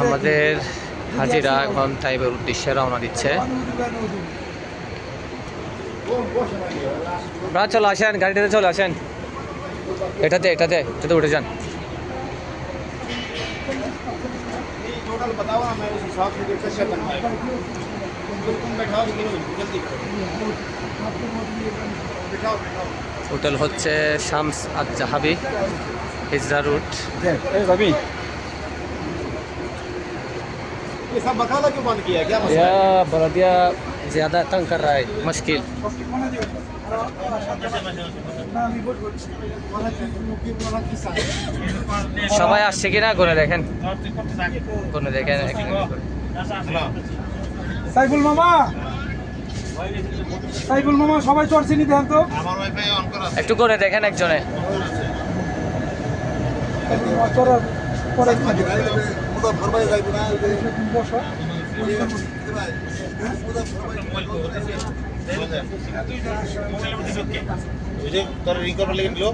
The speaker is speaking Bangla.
আমাদের হাজিরা এখন তাইবের উদ্দেশ্যে রওনা দিচ্ছে। আপনারা চলে আসেন, গাড়িটাতে চলে আসেন, এটাতে এটাতে এটাতে উঠে যান। হোটেল হচ্ছে শামস আজ জাহাবি, हिजरा रूट। ये सब बकाला क्यों बंद किया, क्या मसला या बलदिया ज़्यादा तंग कर रहा है, मुश्किल। সবাই আসছে কিনা গুনে দেখেন, গুনে দেখেন। সাইফুল মামা, সাইফুল মামা সবাই চড়ছে নি দেখেন তো। আমার ওয়াইফাই অন করা আছে, একটু গুনে দেখেন একজনে। চড়ার পরে মুজাফফর ভাই যাইব না বসা তোর রিং করবার লেগে নিল।